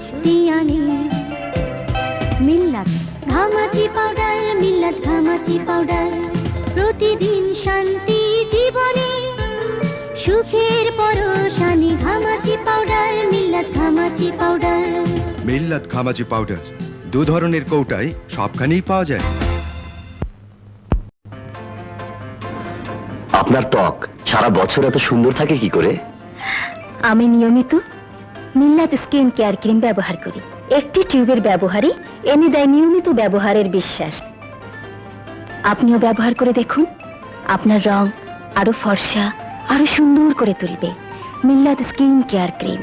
স্বস্তি আনে। মিল্লাত ঘামাচি পাউডার, মিল্লাত ঘামাচি পাউডার, প্রতিদিন শান্তি জীবনে, সুখের পরশানি। ঘামাচি পাউডার, মিল্লাত ঘামাচি পাউডার। মিল্লাত ঘামাচি পাউডার 2 ধরনের কৌটায় সবখানেই পাওয়া যায়। আপনার ত্বক সারা বছর এত সুন্দর থাকে কি করে? আমি নিয়মিত মিল্লাত স্কিন কেয়ার ক্রিম ব্যবহার করি। একটি টিউবের ব্যবহারই এনে দেয় নিয়মিত ব্যবহারের বিশ্বাস। আপনিও ব্যবহার করে দেখুন, আপনার রং আরো ফর্সা, আরো সুন্দর করে তুলবে। মিল্লাত স্কিন কেয়ার ক্রিম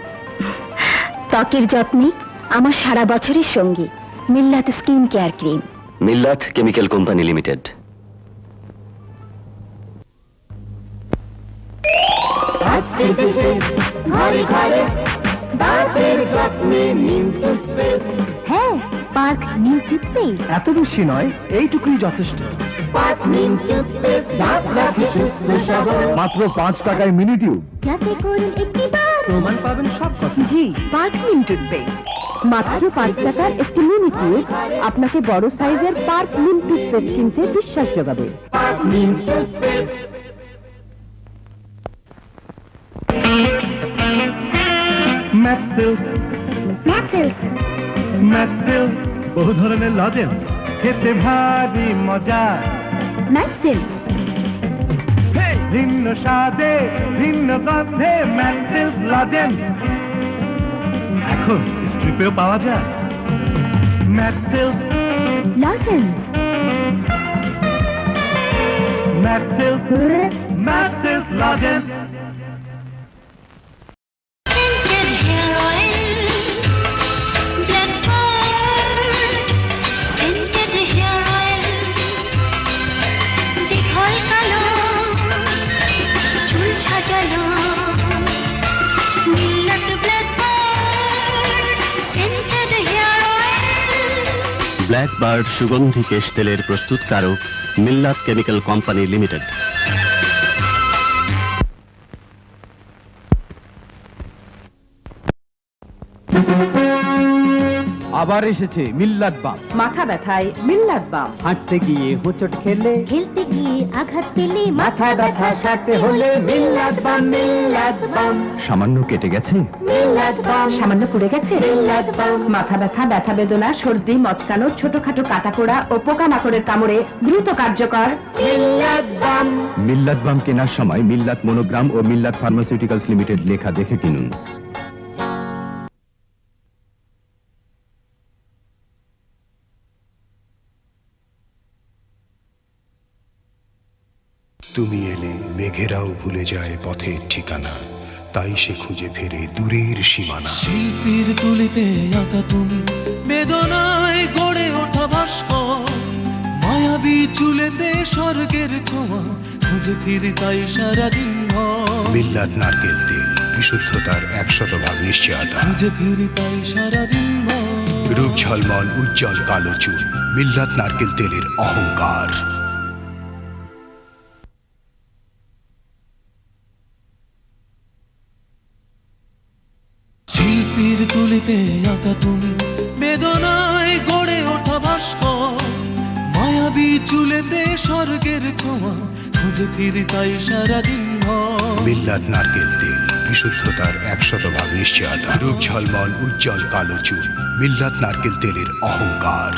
ত্বকের যত্নে আমার সারা বছরের সঙ্গী। মিল্লাত স্কিন কেয়ার ক্রিম। মিল্লাত কেমিক্যাল কোম্পানি লিমিটেড। হ্যাঁ, পার্ক নিম টুথপেস্ট। এত বেশি নয়, এইটুকুই যথেষ্ট। মাত্র 5 টাকায় মিনি টিউব। যাতে করুন একটিবার প্রমাণ পাবেন সব কথা। জি, পার্ক নিম টুথপেস্ট মাত্র 5 টাকার একটি মিনি টিউব আপনাকে বড় সাইজের পার্ক নিম টুথপেস্ট কিনতে বিশ্বাস যোগাবে। বহু ধরনের লজেন্স, খেতে ভারী মজা। ভিন্ন স্বাদে ভিন্ন গন্ধে ম্যাক্সেলস লজেন্স এখন স্ট্রিপেও পাওয়া যায়। Maxells lozenges. Maxells Maxells lozenges. Scented hair oil, black pearl. Scented hair oil, দীঘল কালো, চুল সাজালো। মিল্লাত black pearl, scented hair oil। Black bird সুগন্ধি কেশ তেলের প্রস্তুতকারক মিল্লাত কেমিক্যাল কোম্পানি লিমিটেড। আবার এসেছে মিল্লাত বাম। মাথা ব্যথায় মিল্লাত বাম। হাঁটতে গিয়ে হোঁচট খেলে, খেলতে গিয়ে আঘাত পেলে, মাথা ব্যথা সারতে হলে মিল্লাত বাম, মিল্লাত বাম। সামান্য কেটে গেছে, মিল্লাত বাম। সামান্য পুড়ে গেছে, মিল্লাত বাম। মাথা ব্যথা, ব্যথা বেদনা, সর্দি, মচকানো, ছোটখাটো কাটাপোড়া ও পোকামাকড়ের কামড়ে দ্রুত কার্যকর মিল্লাত বাম। মিল্লাত বাম কেনার সময় মিল্লাত মনোগ্রাম ও মিল্লাত ফার্মাসিউটিক্যালস লিমিটেড লেখা দেখে কিনুন। তুমি এলে মেঘেরাও ভুলে যায় পথের ঠিকানা, তাই সে খুঁজে ফেরে দূরের সীমানা। শিল্পীর তুলিতে আঁকা তুমি, বেদনায় গড়ে ওঠা ভাস্কর, মায়াবী চুলেতে স্বর্গের ছোঁয়া, খুঁজে ফিরি তাই সারাদিন ভর। মিল্লাত নারকেল তেল, বিশুদ্ধতার 100% নিশ্চয়তা। খুঁজে ফিরি তাই সারাদিন ভর। রূপ ঝলমল উজ্জ্বল কালো চুল, মিল্লাত নারকেল তেলের অহংকার। শিল্পীর তুলিতে আঁকা তুমি, বেদনায় গড়ে ওঠা ভাস্কর, মায়াবী চুলেতে স্বর্গের ছোঁয়া, খুঁজে ফিরি তাই সারাদিন ভর। মিল্লাত নারকেল তেল, বিশুদ্ধতার 100% নিশ্চয়তা। রূপ ঝলমল উজ্জ্বল কালো চুল, মিল্লাত নারকেল তেলের অহংকার।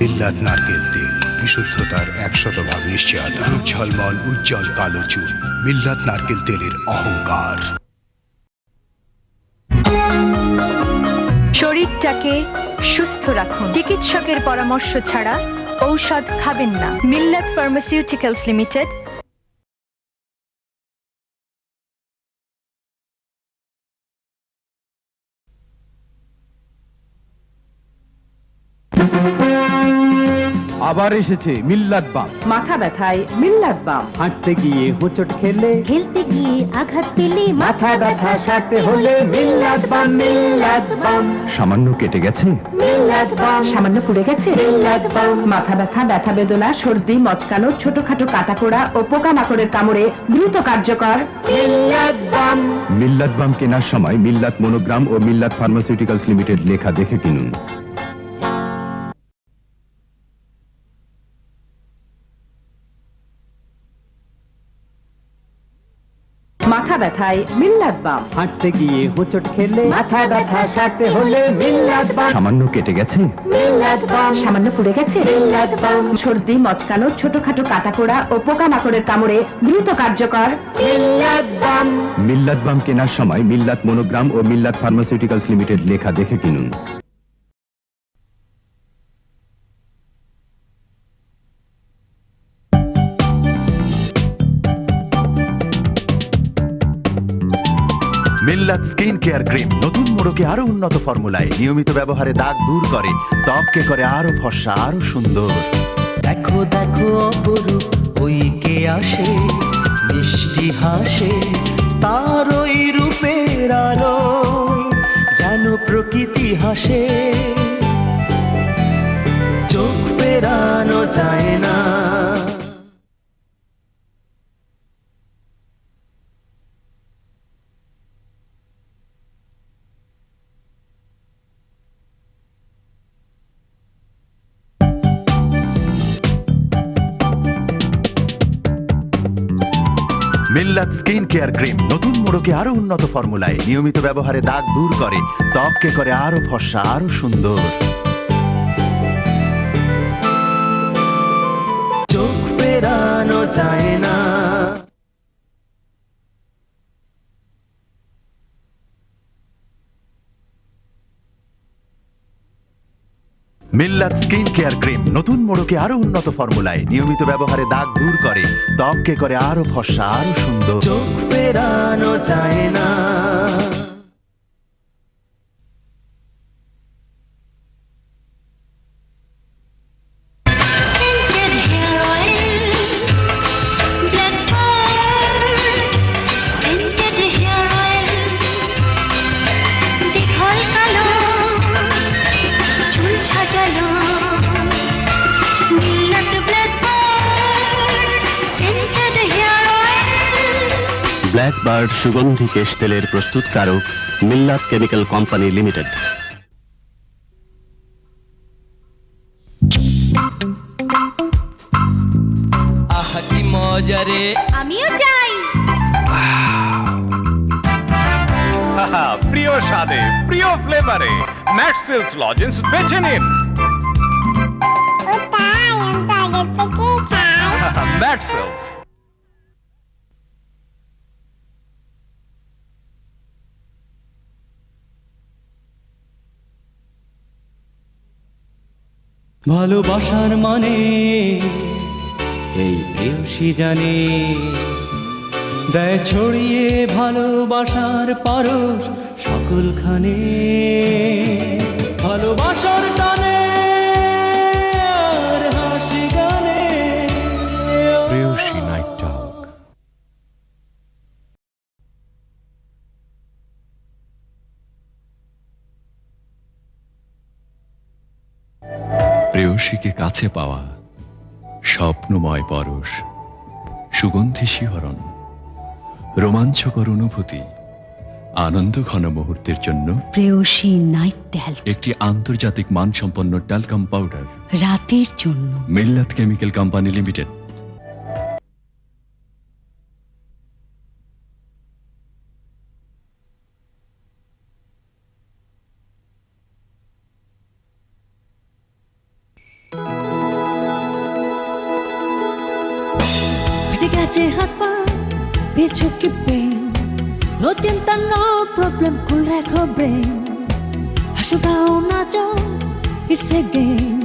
মিল্লাত নারকেল তেল, বিশুদ্ধতার 100% নিশ্চয়তা। রূপ ঝলমল উজ্জ্বল কালো চুল, মিল্লাত নারকেল তেলের অহংকার। শরীরটাকে সুস্থ রাখুন, চিকিৎসকের পরামর্শ ছাড়া ঔষধ খাবেন না। মিল্লাত ফার্মাসিউটিক্যালস লিমিটেড। আবার এসেছে মিল্লাত বাম। মাথা ব্যথায় মিল্লাত বাম। হাঁটতে গিয়ে হোঁচট খেলে, খেলতে গিয়ে আঘাত পেলে মাথা ব্যথা সারতে হলে মিল্লাত বাম, মিল্লাত বাম। সামান্য কেটে গেছে, মিল্লাত বাম। সামান্য পুড়ে গেছে, মিল্লাত বাম। মাথা ব্যথা, ব্যথা বেদনা, সর্দি, মচকানো, ছোটখাটো কাটাপোড়া ও পোকামাকড়ের কামড়ে দ্রুত কার্যকর মিল্লাত বাম। মিল্লাত বাম কেনার সময় মিল্লাত মনোগ্রাম ও মিল্লাত ফার্মাসিউটিক্যালস লিমিটেড লেখা দেখে কিনুন। মাথা ব্যথায় মিল্লাত বাম। হাঁটতে গিয়ে হোঁচট খেলে, মাথা ব্যথা সারতে হলে মিল্লাত বাম। সামান্য কেটে গেছে, মিল্লাত বাম। সামান্য পুড়ে গেছে, মিল্লাত বাম। সর্দি, মচকানো, ছোটখাটো কাটাপোড়া ও পোকামাকড়ের কামড়ে দ্রুত কার্যকর মিল্লাত বাম। মিল্লাত বাম কেনার সময় মিল্লাত মনোগ্রাম ও মিল্লাত ফার্মাসিউটিক্যালস লিমিটেড লেখা দেখে কিনুন। মিল্লাত স্কিন কেয়ার ক্রিম নতুন মোড়কে আরো উন্নত ফর্মুলায় নিয়মিত ব্যবহারে দাগ দূর করে, ত্বককে করে আরো ফর্সা, আরো সুন্দর। দেখো দেখো অপরূপ ওই কে আসে, মিষ্টি হাসে তার ওই রূপের আলো, যেন প্রকৃতি হাসে, চোখ ফেরানো যায় না। মিল্লাত স্কিন কেয়ার ক্রিম নতুন মোড়কে আরো উন্নত ফর্মুলায় নিয়মিত ব্যবহারে দাগ দূর করে, ত্বককে করে আরো ফর্সা, আরো সুন্দর। চোখ ফেরানো যায় না। মিল্লাত স্কিন কেয়ার ক্রিম নতুন মোড়কে আরো উন্নত ফর্মুলায় নিয়মিত ব্যবহারে দাগ দূর করে, ত্বককে করে আরো ফর্সা, আরো সুন্দর। চোখ ফেরানো যায় না। ব্ল্যাকবার্ড সুগন্ধি কেশ তেলের প্রস্তুতকারক মিল্লাত কেমিক্যাল কোম্পানি লিমিটেড। আহা কি মজা রে, আমিও চাই। প্রিয় স্বাদে, প্রিয় ফ্লেভারে ম্যাক্সেলস লজেন্স বেছে নিন। ম্যাক্সেলস। ভালোবাসার মানে এই প্রেয়সী জানে, দেয় ছড়িয়ে ভালোবাসার পরশ সকলখানে, ভালোবাসার টানে আর হাসি গানে। প্রেয়সী নাইট টক। প্রেয়সীকে কাছে পাওয়া, স্বপ্নময় পরশ, সুগন্ধি শিহরণ, রোমাঞ্চকর অনুভূতি, আনন্দ ঘন মুহূর্তের জন্য প্রেয়সী নাইট ট্যাল্ক, একটি আন্তর্জাতিক মানসম্পন্ন ট্যালকাম পাউডার। রাতের জন্য মিল্লাত কেমিক্যাল কোম্পানি লিমিটেড। গেছে হাত পা পেছো কি পেন, নো চিন্তা নো প্রবলেম, কুল রাখো ব্রেন, হাসো গাও নাচো ইটস এ গেম,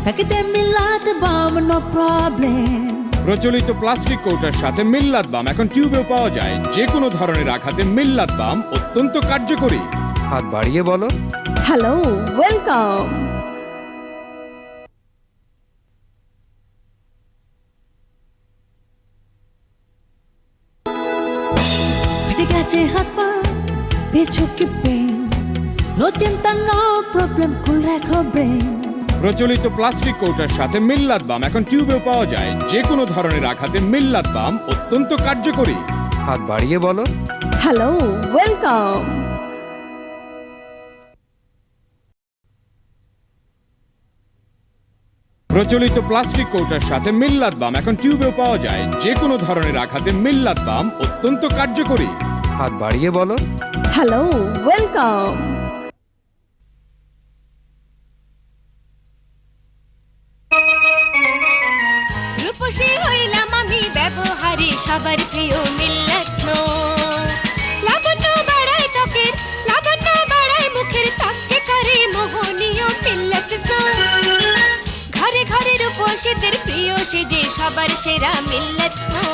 থাকিতে মিলাতে বাম নো প্রবলেম। প্রচলিত প্লাস্টিক কৌটার সাথে মিল্লাত বাম এখন টিউবেও পাওয়া যায়। যে কোনো ধরনের আঘাতে মিল্লাত বাম অত্যন্ত কার্যকরী। হাত বাড়িয়ে বলো হ্যালো, ওয়েলকাম। কাছে হাত পা পেছো কি পেন নো চিন্তা নো প্রবলেম কুল রাখো ব্রেন প্রচলিত প্লাস্টিক কৌটার সাথে মিল্লাত বাম এখন টিউবেও পাওয়া যায়। যে কোনো ধরনের আঘাতে মিল্লাত বাম অত্যন্ত কার্যকরী। হাত বাড়িয়ে বলো হ্যালো, ওয়েলকাম। প্রচলিত প্লাস্টিক কৌটার সাথে মিল্লাত বাম এখন টিউবেও পাওয়া যায়। যে কোনো ধরনের আঘাতে মিল্লাত বাম অত্যন্ত কার্যকরী। হাত বাড়িয়ে বলো হ্যালো, ওয়েলকাম। রূপসী হইলাম আমি ব্যবহারে সবার প্রিয় মিল্লাত স্নো। লাবণ্য বাড়ায় ত্বকের, লাবণ্য বাড়ায় মুখের, ত্বকে করে মোহনীয় মিল্লাত স্নো। ঘরে ঘরে রূপসীদের প্রিয় সেজে সবার সেরা মিল্লাত স্নো।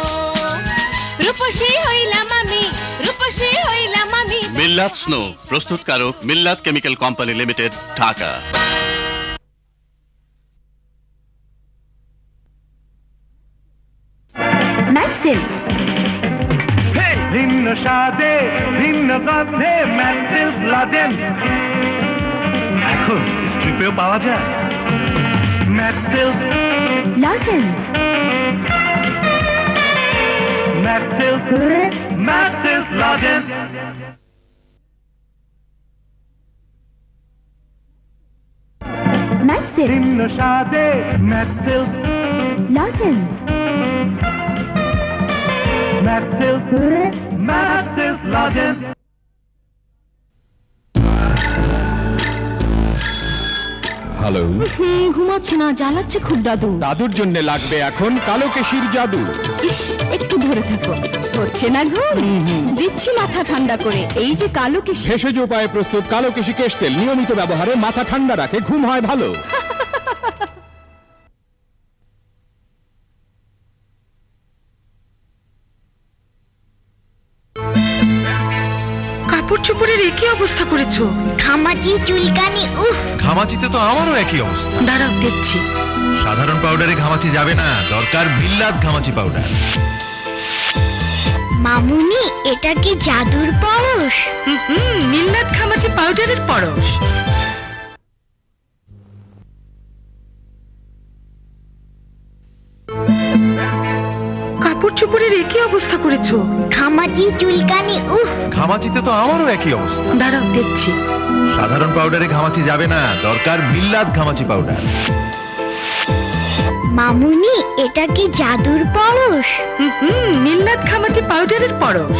রূপসী হইলাম আমি, রূপসী হইলাম আমি। মিল্লাত স্নো প্রস্তুতকারক মিল্লাত কেমিক্যাল কোম্পানি লিমিটেড, ঢাকা। ভিন্ন স্বাদে ভিন্ন গন্ধে ম্যাক্সিলস লজেন্স এখন স্ট্রিপেও পাওয়া যায়। ম্যাক্সিলস লজেন্স, ম্যাক্সিলস ম্যাক্সিলস লজেন্স। ভিন্ন স্বাদে ম্যাক্সিলস লজেন্স। ম্যাক্সিলস ম্যাক্সিলস লজেন্স। হ্যালো, ঘুমাচ্ছি না, জ্বালাচ্ছে খুব দাদু। দাদুর জন্য লাগবে এখন কালো কেশির জাদু। ইস, একটু ধরে থাকো। হচ্ছে না ঘুম? দিচ্ছি মাথা ঠান্ডা করে। এই যে কালো কেশি। ভেষজ উপায়ে প্রস্তুত কালো কেশি কেশ তেল নিয়মিত ব্যবহারে মাথা ঠান্ডা রাখে, ঘুম হয় ভালো। কাপড় চোপড়ের একই অবস্থা করেছো। ঘামাচি চুলকানি, ঘামাচিতে তো আমারও একই অবস্থা। দাঁড়াও দেখছি। সাধারণ পাউডারে ঘামাচি যাবে না, দরকার মিল্লাত ঘামাচি পাউডার। মামুনি এটা কি জাদুর পরশ? মিল্লাত ঘামাচি পাউডারের পরশ। কাপড় চোপড়ের একই অবস্থা করেছো। ঘামাচি চুলকানি, ঘামাচিতে তো আমারও একই অবস্থা। দাঁড়াও দেখছি। সাধারণ পাউডারে ঘামাচি যাবে না, দরকার মিল্লাত ঘামাচি পাউডার। মামুনি এটা কি জাদুর পরশ? মিল্লাত ঘামাচি পাউডারের পরশ।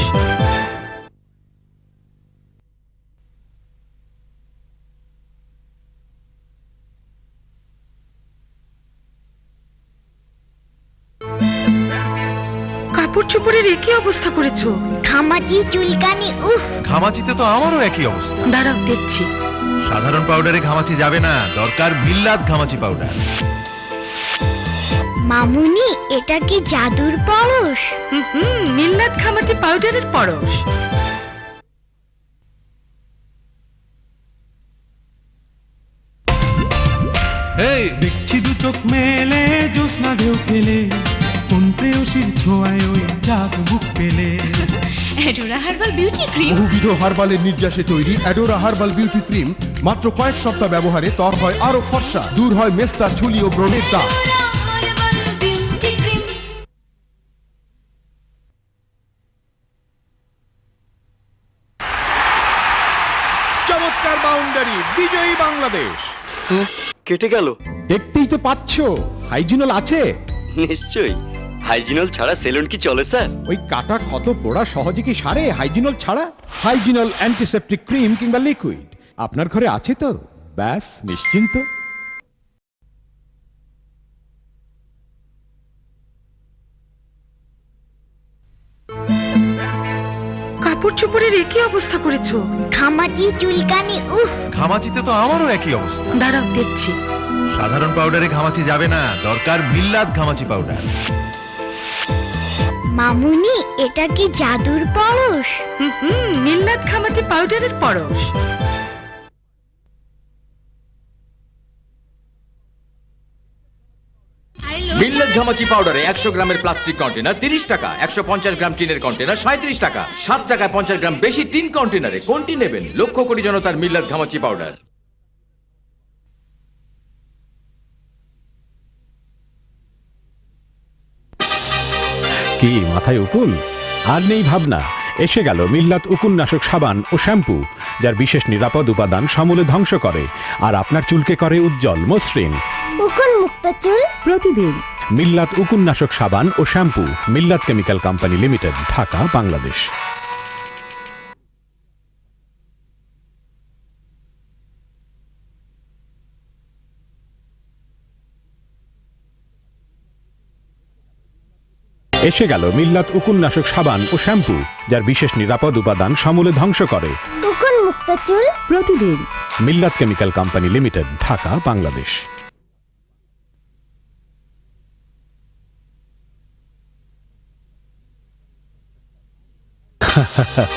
কাপড় চোপড়ের একই অবস্থা করেছো। ঘামাচি চুলকানি, ঘামাচিতে তো আমারও একই অবস্থা। দাঁড়াও দেখছি। সাধারণ পাউডারে ঘামাচি যাবে না, দরকার মিল্লাত ঘামাচি পাউডার। মামুনি এটা কি জাদুর পরশ? মিল্লাত ঘামাচি পাউডারের পরশ। এই দেখছি দু চোখ মেলে জ্যোৎস্না ঢেউ খেলে, কোন প্রেয়সীর ছোঁয়ায় ওই জাগ বুক পেলে। Adora herbal beauty cream. বহুবিধ হার্বালের নির্যাসে তৈরি অ্যাডোরা হার্বাল বিউটি ক্রিম মাত্র কয়েক সপ্তাহ ব্যবহারে ত্বক হয় আরো ফর্সা, দূর হয় মেস্তা, চুলি ও ব্রণের দাগ। চমৎকার বাউন্ডারি, বিজয়ী বাংলাদেশ। কেটে গেল। দেখতেই তো পাচ্ছো, হাইজিনল আছে নিশ্চয়ই, হাইজিনল ছাড়া সেলুন কি চলে স্যার? ওই কাটা ক্ষত পোড়া সহজে কি সারে হাইজিনল ছাড়া? হাইজিনল অ্যান্টিসেপ্টিক ক্রিম কিংবা লিকুইড আপনার ঘরে আছে তো? ব্যাস নিশ্চিন্ত। কাপড় চোপড়ের একই অবস্থা করেছো। ঘামাচি চুলকানি, ঘামাচিতে তো আমারও একই অবস্থা। দাঁড়াও দেখছি। সাধারণ পাউডারে ঘামাচি যাবে না, দরকার মিল্লাত ঘামাচি পাউডার। মামুনি এটা কি জাদুর পরশ? মিল্লাত ঘামাচি পাউডারের পরশ। হ্যালো, মিল্লাত ঘামাচি পাউডারে 100 গ্রামের প্লাস্টিক কন্টেনার 30 টাকা, 150 গ্রাম টিনের কন্টেনার 37 টাকা, 7 টাকায় 50 গ্রাম বেশি টিন কন্টেনারে কোনটি নেবেন? লক্ষ কোটি জনতার মিল্লাত ঘামাচি পাউডার। কি মাথায় উকুন? আর নেই ভাবনা, এসে গেল মিল্লাত উকুননাশক সাবান ও শ্যাম্পু, যার বিশেষ নিরাপদ উপাদান সমূলে ধ্বংস করে আর আপনার চুলকে করে উজ্জ্বল মসৃণ। উকুন মুক্ত চুল প্রতিদিন। মিল্লাত উকুননাশক সাবান ও শ্যাম্পু, মিল্লাত chemical company limited, Dhaka, Bangladesh. এসে গেল মিল্লাত উকুননাশক সাবান ও শ্যাম্পু, যার বিশেষ নিরাপদ উপাদান সমূলে ধ্বংস করে উকুন মুক্ত চুল প্রতিদিন। মিল্লাত chemical company limited, Dhaka, Bangladesh.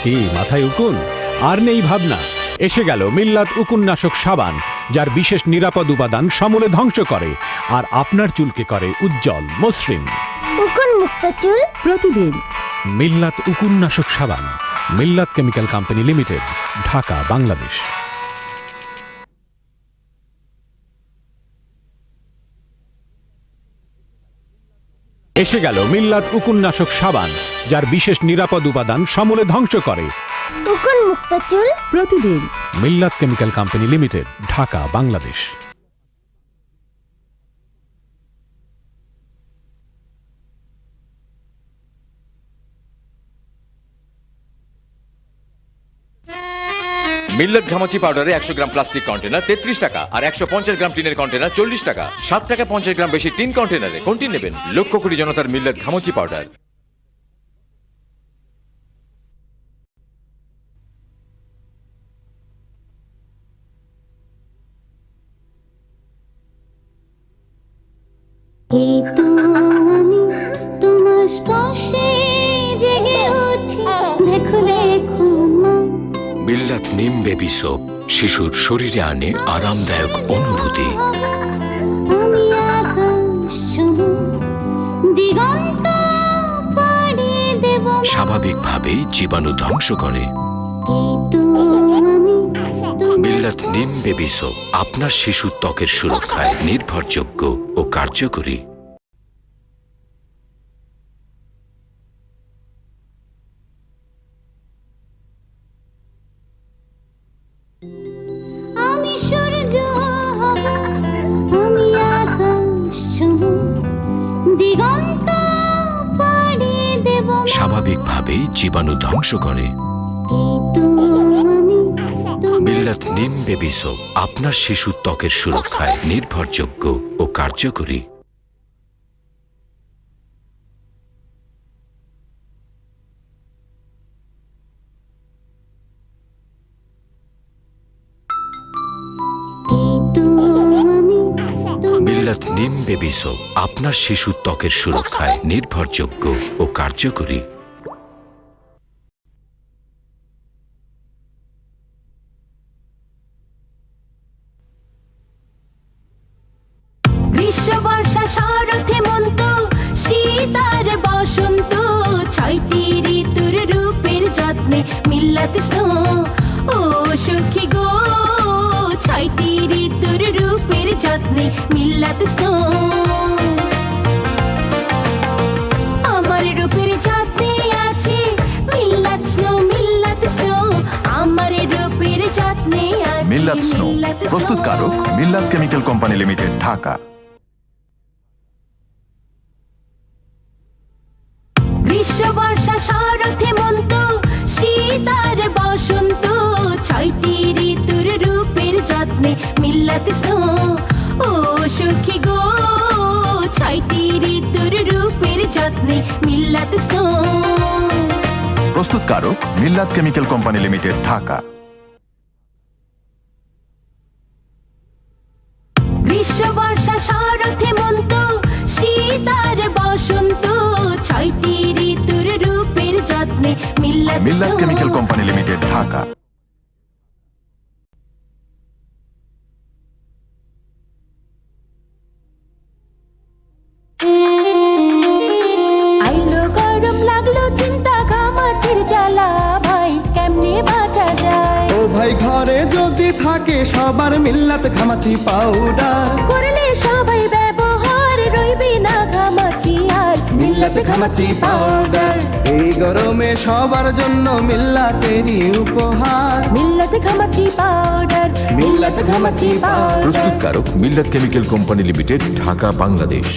কি মাথায় উকুন? আর নেই ভাবনা, এসে গেল মিল্লাত উকুননাশক সাবান, যার বিশেষ নিরাপদ উপাদান সমূলে ধ্বংস করে আর আপনার চুলকে করে উজ্জ্বল মসৃণ। উকুন মুক্ত চুল প্রতিদিন। মিল্লাত উকুননাশক সাবান, মিল্লাত chemical company limited, Dhaka, Bangladesh. এসে গেল মিল্লাত উকুননাশক সাবান, যার বিশেষ নিরাপদ উপাদান সমূলে ধ্বংস করে উকুন মুক্ত চুল প্রতিদিন। মিল্লাত chemical company limited, Dhaka, Bangladesh. মিল্লাত ঘামাচি পাউডারে 100 গ্রাম প্লাস্টিক কন্টেনার 33 টাকা আর 150 গ্রাম টিনের কন্টেনার 40 টাকা, 7 টাকা 50 গ্রাম বেশি টিন কন্টেনারে কোনটি নেবেন? লক্ষ কোটি জনতার মিল্লাত ঘামাচি পাউডার। এই তো আমি তোমার স্পর্শে জেগে উঠি, দেখো দেখো মা। মিল্লাত নিম বেবি সোপ শিশুর শরীরে আনে আরামদায়ক অনুভূতি। আমি আকাশ ছুঁবো, দিগন্ত পাড়ি দেব। স্বাভাবিকভাবেই জীবাণু ধ্বংস করে। এই তো আমি মিল্লাত নিম বেবি সোপ আপনার শিশুর ত্বকের সুরক্ষায় নির্ভরযোগ্য ও কার্যকরী। আমি সূর্য হব, আমি আকাশ ছুঁবো, দিগন্ত পাড়ি দেব। স্বাভাবিকভাবেই জীবাণু ধ্বংস করে। এই তো আমি মিল্লাত নিম বেবি সোপ আপনার শিশুর ত্বকের সুরক্ষায় নির্ভরযোগ্য ও কার্যকরী। মিল্লাত নিম বেবি সোপ আপনার শিশুর ত্বকের সুরক্ষায় নির্ভরযোগ্য ও কার্যকরী। গ্রীষ্ম বর্ষা শরৎ হেমন্ত শীত আর বসন্ত, ছয়টি ঋতুর রূপের যত্নে মিল্লাত স্নো। ও সখী গো, ছয়টি ঋতুর রূপের যত্নে মিল্লাত স্নো। আমার রূপের যত্নে আছে মিল্লাত স্নো, মিল্লাত স্নো। আমার রূপের যত্নে আছে মিল্লাত স্নো, মিল্লাত স্নো। প্রস্তুতকারক মিল্লাত কেমিক্যাল কোম্পানি লিমিটেড, ঢাকা। গ্রীষ্ম বর্ষা শরৎ হেমন্ত শীত আর বসন্ত, ছয়টি ঋতুর রূপের যত্নে মিল্লাত স্নো। ও সখী গো, ছয়টি ঋতুর রূপের যত্নে মিল্লাত স্নো। প্রস্তুতকারক মিল্লাত কেমিক্যাল কোম্পানি লিমিটেড, ঢাকা। গ্রীষ্ম বর্ষা শরৎ হেমন্ত শীত আর বসন্ত, ছয়টি ঋতুর রূপের যত্নে মিল্লাত মিল্লাত snow. Chemical company limited, Dhaka. সবার মিল্লাত ঘামাচি পাউডার, করলে সবাই ব্যবহার রইবে না ঘামাচি আর। মিল্লাত ঘামাচি পাউডার, এই গরমে সবার জন্য মিল্লাতেরই উপহার। মিল্লাত ঘামাচি পাউডার, মিল্লাত ঘামাচি পাউডার। প্রস্তুতকারক মিল্লাত chemical company limited, Dhaka, Bangladesh.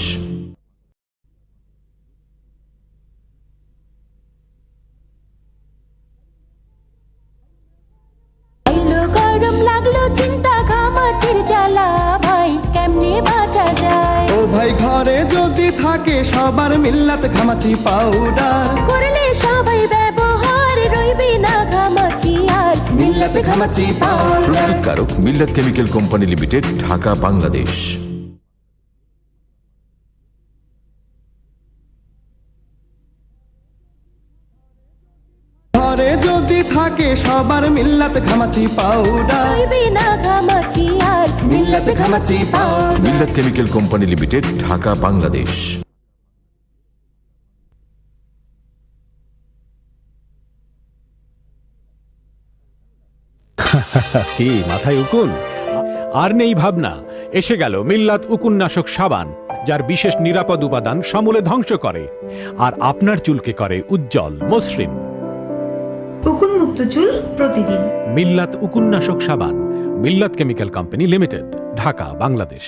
আইলো গরম লাগলো চিন্তা ঘামাচির জ্বালা, ভাই কেমনে বাঁচা যায়? ও ভাই ঘরে যদি থাকে সবার মিল্লাত ঘামাচি পাউডার, করলে সবাই ব্যবহার রইবে না ঘামাচি আর। মিল্লাত ঘামাচি পাউডার। প্রস্তুতকারক মিল্লাত chemical company limited, Dhaka, Bangladesh. ঘরে যদি থাকে সবার মিল্লাত ঘামাচি পাউডার, রইবে না ঘামাচি আর। মিল্লাত ঘামাচি পাউডার। মিল্লাত chemical company limited, Dhaka, Bangladesh. কি মাথায় উকুন? আর নেই ভাবনা, এসে গেল মিল্লাত উকুননাশক সাবান, যার বিশেষ নিরাপদ উপাদান সমূলে ধ্বংস করে আর আপনার চুলকে করে উজ্জ্বল মসৃণ। উকুন মুক্ত চুল প্রতিদিন। মিল্লাত উকুননাশক সাবান, মিল্লাত chemical company limited, Dhaka, Bangladesh.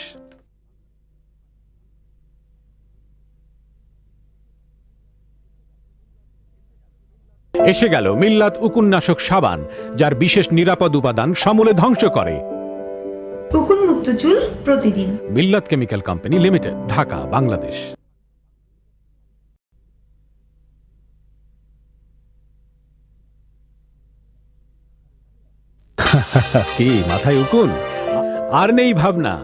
এসে গেল মিল্লাত উকুননাশক সাবান, যার বিশেষ নিরাপদ উপাদান সমূলে ধ্বংস করে। উকুন মুক্ত চুল প্রতিদিন। মিল্লাত chemical company limited, Dhaka, Bangladesh. কি মাথায় উকুন? আর নেই ভাবনা,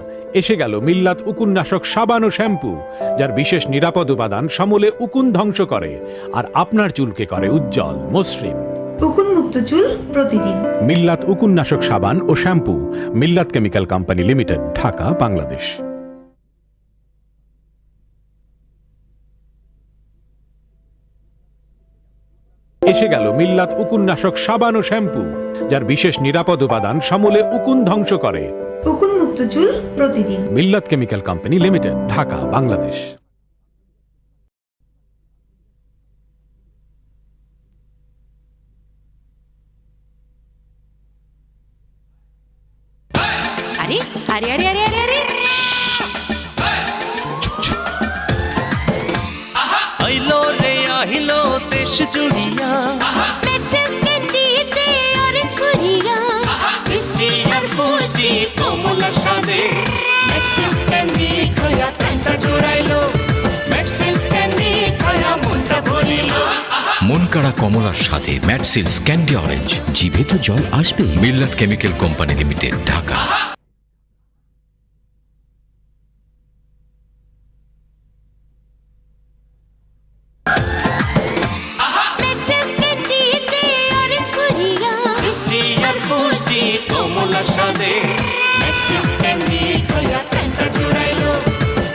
এসে গেল মিল্লাত উকুননাশক সাবান ও শ্যাম্পু, যার বিশেষ নিরাপদ উপাদান সমূলে উকুন ধ্বংস করে আর আপনার চুলকে করে উজ্জ্বল মসৃণ। উকুন মুক্ত চুল প্রতিদিন। মিল্লাত উকুননাশক সাবান ও শ্যাম্পু, মিল্লাত chemical company limited, Dhaka, Bangladesh. এসে গেল মিল্লাত উকুননাশক সাবান ও শ্যাম্পু, যার বিশেষ নিরাপদ উপাদান সমূলে উকুন ধ্বংস করে। উকুন মুক্ত চুল প্রতিদিন। মিল্লাত chemical company limited, Dhaka, Bangladesh. আরে আরে আরে আরে আরে আরে আইলো রে আহিলো দেশ জুড়িয়া, মেক্সিস ক্যান্ডিতে অরেঞ্জ ভরিয়া, মিষ্টি আর পুষ্টি কমলা স্বাদে। ম্যাক্সিস ক্যান্ডি খায়া প্যান্টা জোড়াইলো, ম্যাক্সিস ক্যান্ডি খায়া মনটা ভরিলো। মন কাড়া কমলার সাথে ম্যাটসিলস ক্যান্ডি অরেঞ্জ, জিভে তো জল আসবে। Millat chemical company limited, Dhaka. মেক্সিস ক্যান্ডিতে অরেঞ্জ ভরিয়া, মিষ্টি আর পুষ্টি কমলা স্বাদে। ম্যাক্সিস ক্যান্ডি খায়া প্যান্টা জোড়াইলো,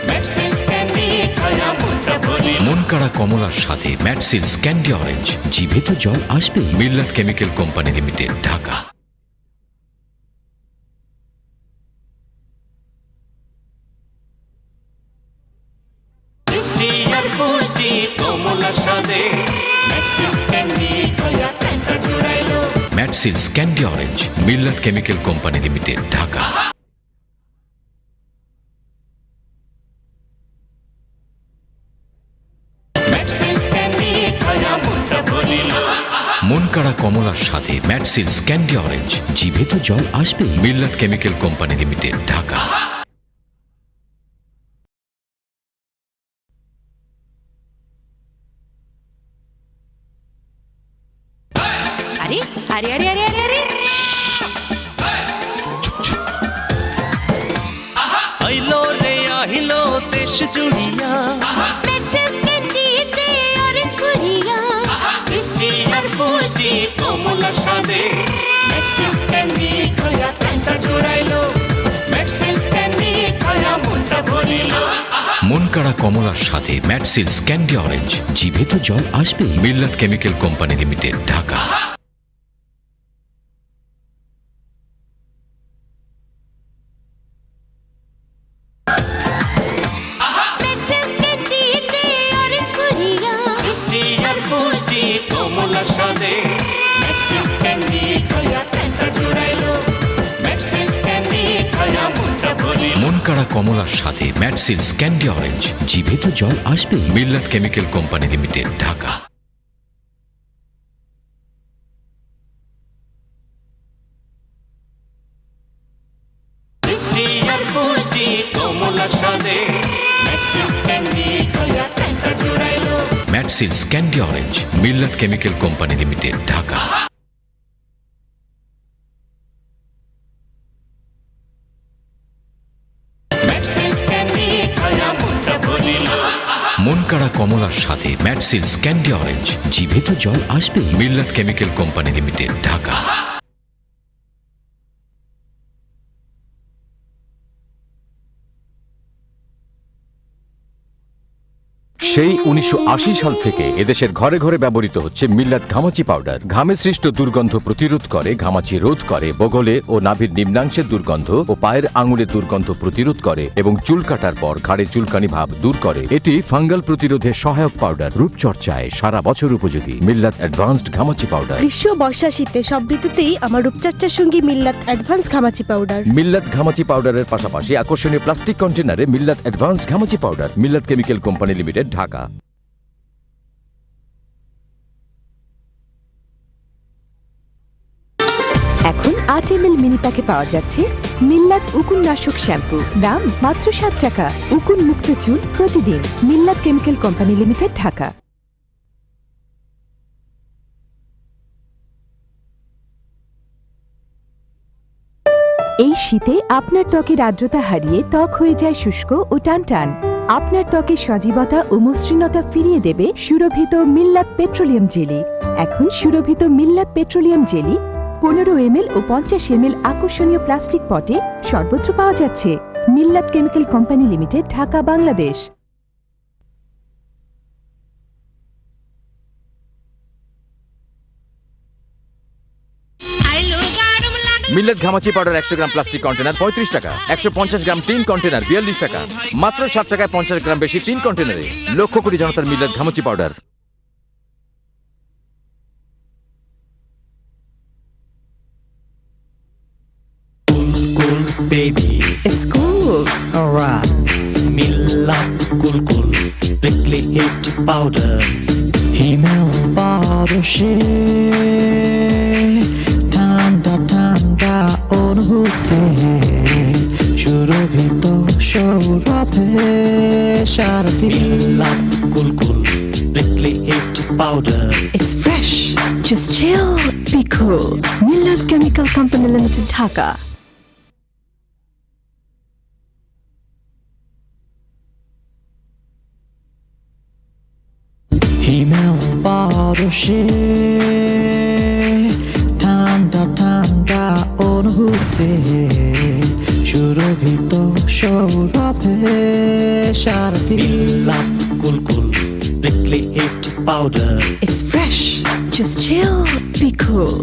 ম্যাক্সিস ক্যান্ডি খায়া মনটা ভরিলো। মন কাড়া কমলার সাথে ম্যাটসিলস ক্যান্ডি অরেঞ্জ, জিভে তো জল আসবে। Millat chemical company limited, Dhaka. মিষ্টি আর পুষ্টি কমলা স্বাদে। ম্যাক্সিস ক্যান্ডি খায়া প্যান্টা জোড়াইলো, ম্যাটসিলস ক্যান্ডি অরেঞ্জ, মিল্লাত chemical company limited, Dhaka. Maxxis candy খায়া মনটা ভরিলো। মন কাড়া কমলার সাথে ম্যাটসিলস ক্যান্ডি অরেঞ্জ, জিভে তো জল আসবে। Millat chemical company limited, Dhaka. আরে আরে আরে আরে আরে আরে আইলো রে আহিলো দেশ জুড়িয়া, মেক্সিস ক্যান্ডিতে অরেঞ্জ ভরিয়া, মিষ্টি আর পুষ্টি কমলা স্বাদে। ম্যাক্সিস ক্যান্ডি খায়া প্যান্টা জোড়াইলো, ম্যাক্সিস ক্যান্ডি খায়া মনটা ভরিলো। মন কাড়া কমলার সাথে ম্যাটসিলস ক্যান্ডি অরেঞ্জ, জিভে তো জল আসবে। Millat chemical company limited, Dhaka. সাদে ম্যাক্সিস ক্যান্ডি খায়া ফ্যান্টা জুড়াইলো ম্যাক্সিস ক্যান্ডি খায়া মনটা ভরিল মন কাড়া কমলার সাথে ম্যাটসিলস ক্যান্ডি অরেঞ্জ, জিভে তো জল আসবে। Millat chemical company limited, Dhaka. মিষ্টি আর পুষ্টি কমলা সাদে ম্যাক্সিস ক্যান্ডি খায়া ফ্যান্টা জুড়াইলো ম্যাটসিলস ক্যান্ডি অরেঞ্জ, মিল্লাত chemical company limited, Dhaka. Maxxis candy খায়া মনটা ভরিল মন কাড়া কমলার সাথে ম্যাটসিলস ক্যান্ডি অরেঞ্জ, জিভে তো জল আসবে। Millat chemical company limited, Dhaka. সেই 1980 সাল থেকে এদেশের ঘরে ঘরে ব্যবহৃত হচ্ছে মিল্লাত ঘামাচি পাউডার। ঘামে সৃষ্ট দুর্গন্ধ প্রতিরোধ করে, ঘামাচি রোধ করে, বগলে ও নাভির নিম্নাংশের দুর্গন্ধ ও পায়ের আঙুলের দুর্গন্ধ প্রতিরোধ করে এবং চুল কাটার পর ঘাড়ে চুলকানি ভাব দূর করে। এটি ফাঙ্গাল প্রতিরোধে সহায়ক পাউডার, রূপচর্চায় সারা বছর উপযোগী। মিল্লাত অ্যাডভান্সড ঘামাচি পাউডার। গ্রীষ্ম, বর্ষা, শীতে সব ঋতুতেই আমার রূপচর্চার সঙ্গী মিল্লাত অ্যাডভান্স ঘামাচি পাউডার। মিল্লাত ঘামাচি পাউডারের পাশাপাশি আকর্ষণীয় প্লাস্টিক কন্টেনারে মিল্লাত অ্যাডভান্সড ঘামাচি পাউডার। মিল্লাত কেমিক্যাল কোম্পানি লিমিটেড, ঢাকা। এখন 8 ml মিনি প্যাকে পাওয়া যাচ্ছে মিল্লাত উকুন নাশক শ্যাম্পু। দাম মাত্র 7 টাকা। উকুন মুক্ত চুল প্রতিদিন। মিল্লাত কেমিক্যাল কোম্পানি লিমিটেড, ঢাকা। এই শীতে আপনার ত্বকের আর্দ্রতা হারিয়ে ত্বক হয়ে যায় শুষ্ক ও টানটান। আপনার ত্বকের সজীবতা ও মসৃণতা ফিরিয়ে দেবে সুরভিত মিল্লাত পেট্রোলিয়াম জেলি। এখন সুরভিত মিল্লাত পেট্রোলিয়াম জেলি 15 ml ও 50 ml আকর্ষণীয় প্লাস্টিক পটে সর্বত্র পাওয়া যাচ্ছে। মিল্লাত chemical company limited, Dhaka, Bangladesh. মিল্লাত ঘামাচি পাউডার 100 গ্রাম প্লাস্টিক কন্টেনার 35 টাকা, 150 গ্রাম টিন কন্টেনার 42 টাকা, মাত্র 7 টাকায় 50 গ্রাম বেশি টিন কন্টেনারে। লক্ষ কোটি জনতার মিল্লাত ঘামাচি powder. baby It's cool. alright Millat cool cool prickly heat powder হিমেল বারোশে ঠান্ডা ঠান্ডা অনুভূতি সুরভিত সৌরভে সারথি মিল্লাত কুল কুল prickly heat powder It's fresh. Just chill. Be cool. Millat Chemical Company Limited, Dhaka. হিমেল বারোশে ঠান্ডা ঠান্ডা অনুভূতি সুরভিত সৌরভে সারথি মিল্লাত কুল কুল prickly heat powder It's fresh. Just chill. Be cool.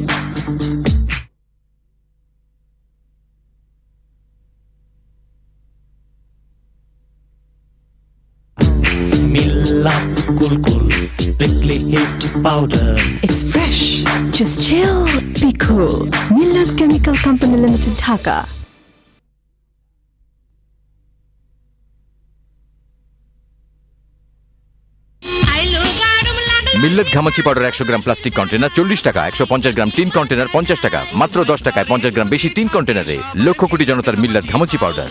Millat cool cool prickly heat powder It's fresh. Just chill. Be cool. Millat Chemical Company Limited, Dhaka. Millat ঘামাচি powder 100 gram plastic container 40 টাকা, 150 গ্রাম tin container 50 টাকা, মাত্র 10 টাকায় 50 গ্রাম বেশি tin কন্টেনারে। লক্ষ কোটি জনতার মিল্লাত ঘামাচি powder.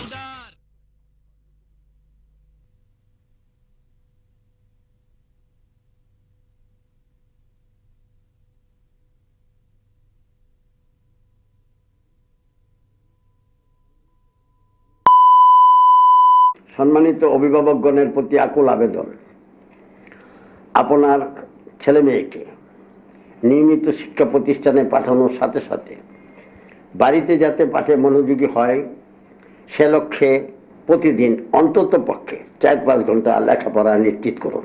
সম্মানিত অভিভাবকগণের প্রতি আকুল আবেদন, আপনার ছেলে মেয়েকে নিয়মিত শিক্ষা প্রতিষ্ঠানে পাঠানোর সাথে সাথে বাড়িতে যাতে পাঠে মনোযোগী হয় সে লক্ষ্যে প্রতিদিন অন্তত পক্ষে 4-5 ঘন্টা লেখাপড়া নিশ্চিত করুন।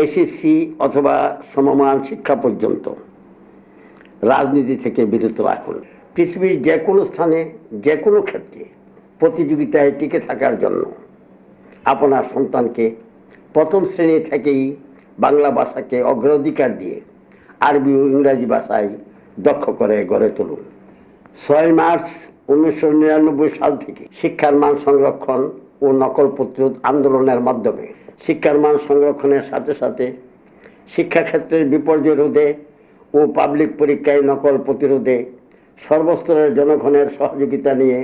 এসএসসি অথবা সমমান শিক্ষা পর্যন্ত রাজনীতি থেকে বিরত রাখুন। পৃথিবীর যে কোনো স্থানে যে কোনো ক্ষেত্রে প্রতিযোগিতায় টিকে থাকার জন্য আপনার সন্তানকে প্রথম শ্রেণী থেকেই বাংলা ভাষাকে অগ্রাধিকার দিয়ে আরবি ও ইংরাজি ভাষায় দক্ষ করে গড়ে তুলুন। 6 মার্চ 1999 সাল থেকে শিক্ষার মান সংরক্ষণ ও নকল প্রতিরোধ আন্দোলনের মাধ্যমে শিক্ষার মান সংরক্ষণের সাথে সাথে শিক্ষাক্ষেত্রের বিপর্যয় রোধে ও পাবলিক পরীক্ষায় নকল প্রতিরোধে সর্বস্তরের জনগণের সহযোগিতা নিয়ে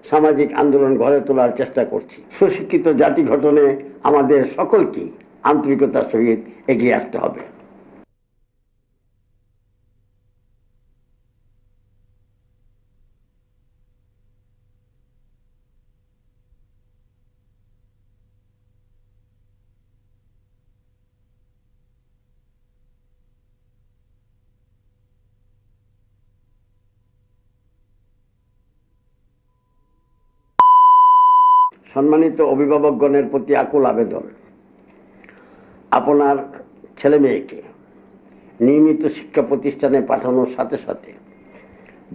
সামাজিক আন্দোলন গড়ে তোলার চেষ্টা করছি। সুশিক্ষিত জাতি গঠনে আমাদের সকলকে আন্তরিকতার সহিত এগিয়ে আসতে হবে। সম্মানিত অভিভাবকগণের প্রতি আকুল আবেদন, আপনার ছেলে মেয়েকে নিয়মিত শিক্ষা প্রতিষ্ঠানে পাঠানোর সাথে সাথে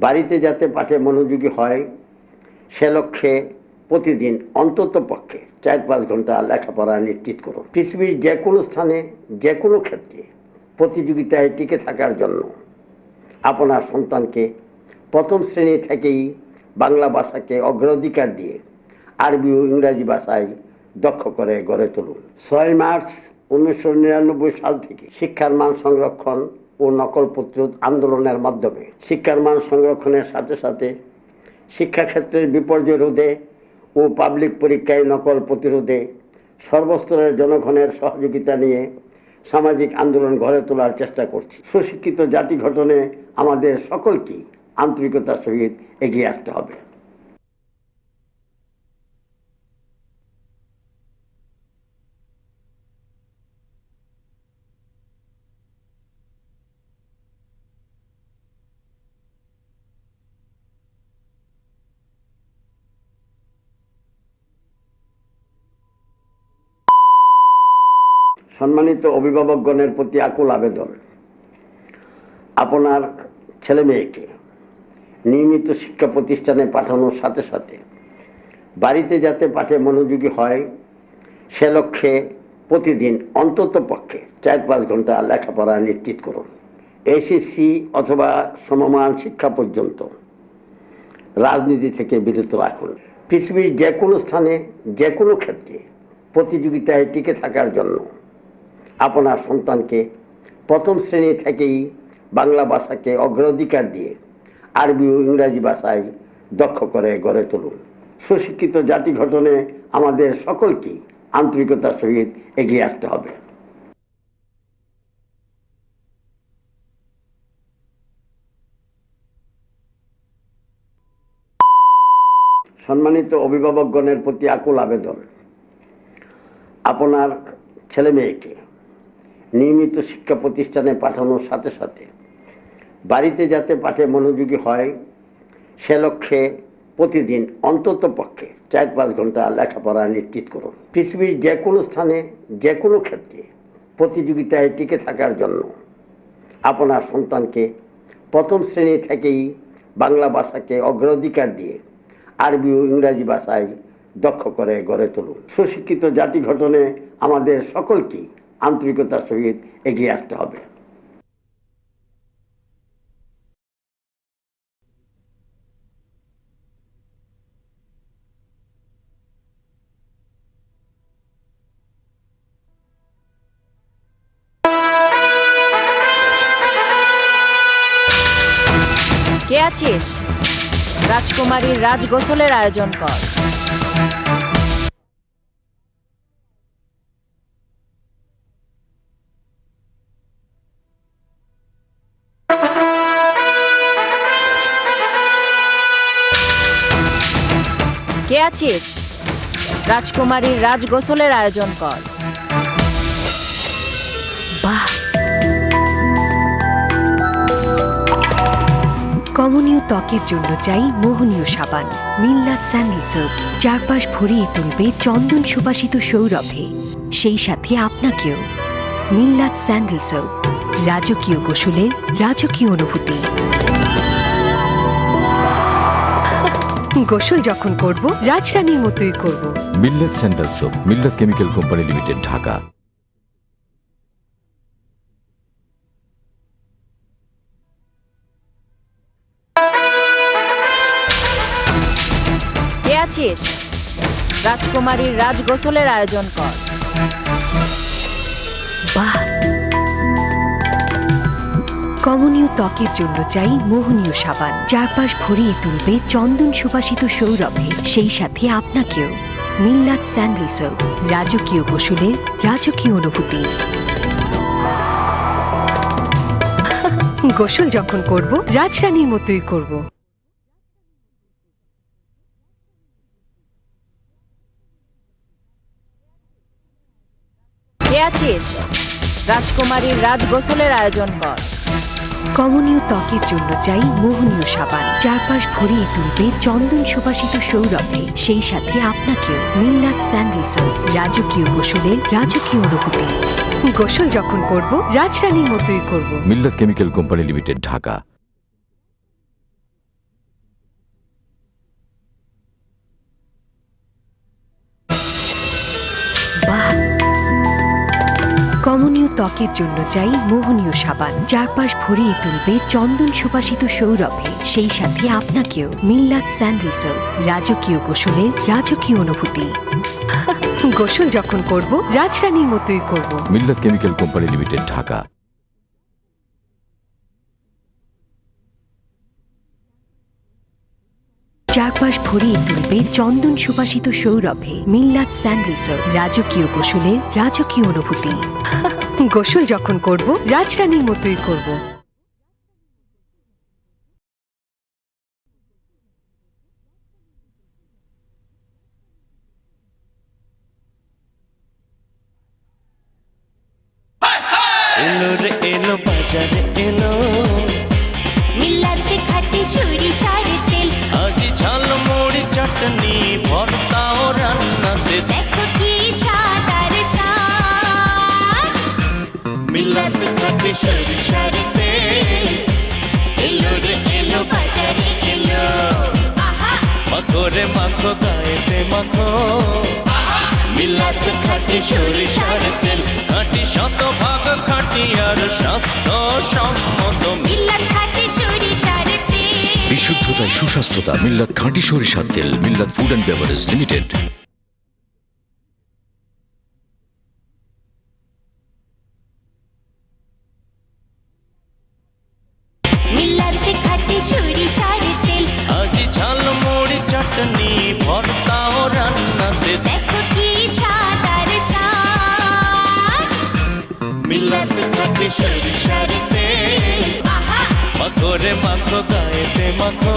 বাড়িতে যাতে পাঠে মনোযোগী হয় সে লক্ষ্যে প্রতিদিন অন্তত পক্ষে 4-5 ঘন্টা লেখাপড়া নিশ্চিত করুন। পৃথিবীর যে কোনো স্থানে যে কোনো ক্ষেত্রে প্রতিযোগিতায় টিকে থাকার জন্য আপনার সন্তানকে প্রথম শ্রেণী থেকেই বাংলা ভাষাকে অগ্রাধিকার দিয়ে আরবি ও ইংরাজি ভাষায় দক্ষ করে গড়ে তুলুন। 6 মার্চ 1999 সাল থেকে শিক্ষার মান সংরক্ষণ ও নকল প্রতিরোধ আন্দোলনের মাধ্যমে শিক্ষার মান সংরক্ষণের সাথে সাথে শিক্ষাক্ষেত্রের বিপর্যয় রোধে ও পাবলিক পরীক্ষায় নকল প্রতিরোধে সর্বস্তরের জনগণের সহযোগিতা নিয়ে সামাজিক আন্দোলন গড়ে তোলার চেষ্টা করছি। সুশিক্ষিত জাতি গঠনে আমাদের সকলকে আন্তরিকতার সহিত এগিয়ে আসতে হবে। সম্মানিত অভিভাবকগণের প্রতি আকুল আবেদন, আপনার ছেলে মেয়েকে নিয়মিত শিক্ষা প্রতিষ্ঠানে পাঠানোর সাথে সাথে বাড়িতে যাতে পাঠে মনোযোগী হয় সে লক্ষ্যে প্রতিদিন অন্তত পক্ষে 4-5 ঘন্টা লেখাপড়া নিশ্চিত করুন। এসএসসি অথবা সমমান শিক্ষা পর্যন্ত রাজনীতি থেকে বিরত রাখুন। পৃথিবীর যে কোনো স্থানে যে কোনো ক্ষেত্রে প্রতিযোগিতায় টিকে থাকার জন্য আপনার সন্তানকে প্রথম শ্রেণী থেকেই বাংলা ভাষাকে অগ্রাধিকার দিয়ে আরবি ও ইংরাজি ভাষায় দক্ষ করে গড়ে তুলুন। সুশিক্ষিত জাতি গঠনে আমাদের সকলকে আন্তরিকতার সহিত এগিয়ে আসতে হবে। সম্মানিত অভিভাবকগণের প্রতি আকুল আবেদন, আপনার ছেলে মেয়েকে নিয়মিত শিক্ষা প্রতিষ্ঠানে পাঠানোর সাথে সাথে বাড়িতে যাতে পাঠে মনোযোগী হয় সে লক্ষ্যে প্রতিদিন অন্তত পক্ষে 4-5 ঘন্টা লেখাপড়া নিশ্চিত করুন। পৃথিবীর যে কোনো স্থানে যে কোনো ক্ষেত্রে প্রতিযোগিতায় টিকে থাকার জন্য আপনার সন্তানকে প্রথম শ্রেণী থেকেই বাংলা ভাষাকে অগ্রাধিকার দিয়ে আরবি ও ইংরাজি ভাষায় দক্ষ করে গড়ে তুলুন। সুশিক্ষিত জাতি গঠনে আমাদের সকলকে আন্তরিকতার সহিত এগিয়ে আসতে হবে। কে আছিস? রাজকুমারীর রাজ গোসলের আয়োজন কর। কে আছিস? রাজকুমারীর রাজ গোসলের আয়োজন কর। বাহ, কমনীয় ত্বকের জন্য চাই মোহনীয় সাবান মিল্লাত স্যান্ডেল সোপ। চারপাশ ভরিয়ে তুলবে চন্দন সুবাসিত সৌরভে, সেই সাথে আপনাকেও। মিল্লাত স্যান্ডেল সোপ, রাজকীয় গোসলের রাজকীয় অনুভূতি। গোসল যখন করব রাজরানীর মতোই করব। মিল্লাত স্যান্ডেল সোপ, মিল্লাত কেমিক্যাল কোম্পানি লিমিটেড, ঢাকা। আছিস? রাজকুমারীর রাজ গোসলের আয়োজন কর। বাহ! কমনীয় ত্বকের জন্য চাই মোহনীয় সাবান, চারপাশ ভরিয়ে তুলবে চন্দন সুবাসিত সৌরভে, সেই সাথে আপনাকেও। মিল্লাত স্যান্ডেল সোপ, রাজকীয় গোসলের রাজকীয় অনুভূতি। গোসল যখন করব, রাজরানীর মতোই করব। কে আছিস? রাজকুমারীর রাজ গোসলের আয়োজন কর। কমনীয় ত্বকের জন্য চাই মোহনীয় সাবান, চারপাশ ভরিয়ে তুলবে চন্দন সুবাসিত সৌরভে, সেই সাথে আপনাকেও। মিল্লাত স্যান্ডেল সোপ, রাজকীয় গোসলের রাজকীয় অনুভূতি। গোসল যখন করব, রাজরানীর মতোই করব। মিল্লাত কেমিক্যাল কোম্পানি লিমিটেড, ঢাকা। বাহ! কমনীয় ত্বকের জন্য চাই মোহনীয় সাবান, চারপাশ ভরিয়ে তুলবে চন্দন সুবাসিত সৌরভে, সেই সাথে আপনাকেও। মিল্লাত স্যান্ডেল সোপ, রাজকীয় গোসলের রাজকীয় অনুভূতি। গোসল যখন করব, রাজরানীর মতোই করব। মিল্লাত কেমিক্যাল কোম্পানি লিমিটেড, ঢাকা। চারপাশ ভরিয়ে তুলবে চন্দন সুবাসিত সৌরভে, মিল্লাত স্যান্ডেল সোপ, রাজকীয় গোসলের রাজকীয় অনুভূতি। গোসল যখন করব, রাজরানীর মতোই করব। এলো রে এলো বাজারে এলো মিল্লাতে খাটে সরিষার তেল, আজি ঝাল মুড়ি চাটনি ভর্তা ও রান্নাতে দেখো কি স্বাদ আর স্বাদ। মিল্লাতে খাটে সরিষার তেল, এলো রে এলো বাজারে এলো, মাখো রে মাখো গায়েতে মাখো, মিল্লাতে খাটে সরিষার তেল, খাঁটি শতভাগ খাঁটি আর স্বাস্থ্য সম্মত। মিল্লাত খাটে সরিষার তেল। বিশুদ্ধতায় সুস্বাস্থ্যতা, মিল্লাত খাঁটি সরিষার তেল। মিল্লাত ফুড অ্যান্ড বেভারেজ লিমিটেড। মিল্লাতে খাটে সরিষার তেল, আজি ঝাল মুড়ি চাটনি ভর্তা ও রান্নাতে দেখো কি স্বাদ আর স্বাদ। মিল্লাতে খাটে সরিষার তেল, মাখো রে মাখো গায়েতে মাখো,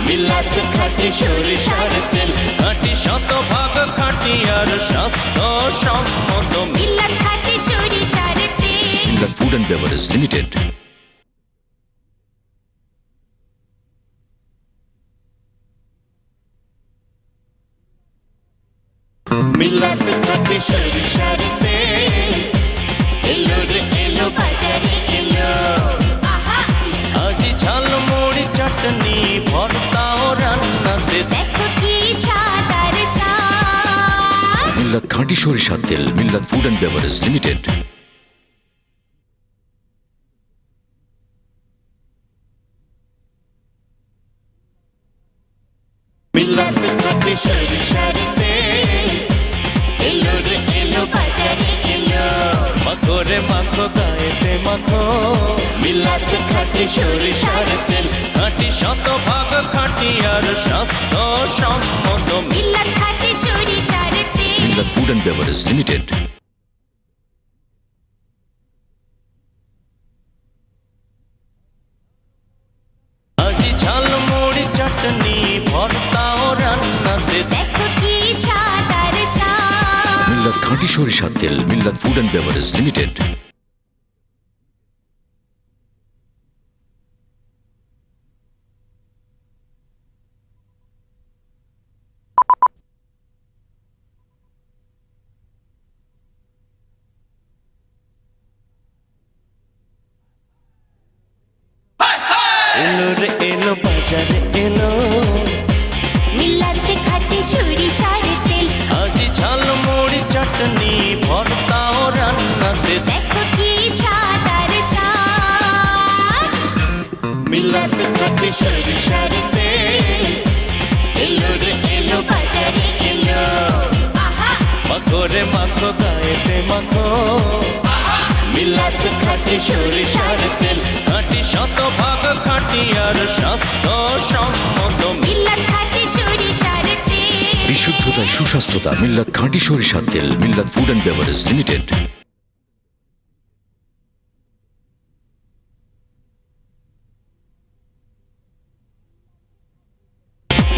মিল্লাতে খাটে সরিষার তেল, খাঁটি শতভাগ খাঁটি আর স্বাস্থ্য সম্মত। মিল্লাত খাটে সরিষার তেল। মিল্লাত ফুড অ্যান্ড বেভারেজ লিমিটেড। মিল্লাতে খাটে সরিষার তেল, এলো রে এলো বাজারে এলো, আজি ঝাল মুড়ি চাটনি ভর্তা ও রান্নাতে দেখো কি স্বাদ আর স্বাদ। মিল্লাত খাঁটি সরিষার তেল। মিল্লাত ফুড অ্যান্ড বেভারেজ লিমিটেড। মিল্লাতে খাটে সরিষার তেল, এলো রে এলো বাজারে এলো, মাখো রে মাখো গায়েতে মাখো, মিল্লাতে খাটে সরিষার তেল, খাঁটি শতভাগ খাঁটি আর স্বাস্থ্য সম্মত। মিল্লাত খাটে সরিষার তেল। মিল্লাত ফুড অ্যান্ড বেভারেজ লিমিটেড। আজি ঝাল মুড়ি চাটনি ভর্তা ও রান্নাতে দেখো কি স্বাদ আর স্বাদ। মিল্লাত খাঁটি সরিষার তেল। মিল্লাত ফুড অ্যান্ড বেভারেজ লিমিটেড। এলো রে এলো বাজারে এলো, মিল্লাতে খাটে সরিষার তেল, আজি ঝাল মুড়ি চাটনি ভর্তা ও রান্নাতে দেখো কি স্বাদ আর স্বাদ। মিল্লাতে খাটে সরিষার তেল, এলো রে এলো বাজারে এলো মাখো রে মাখো গায়েতে মাখো মিল্লাত খাঁটি সরিষার তেল খাঁটি শতভাগ খাঁটি আর স্বাস্থ্য সম্মত মিল্লাত খাঁটি সরিষার তেল বিশুদ্ধতায় সুস্বাস্থ্যতা মিল্লাত খাঁটি সরিষার তেল মিল্লাত ফুড অ্যান্ড বেভারেজ লিমিটেড।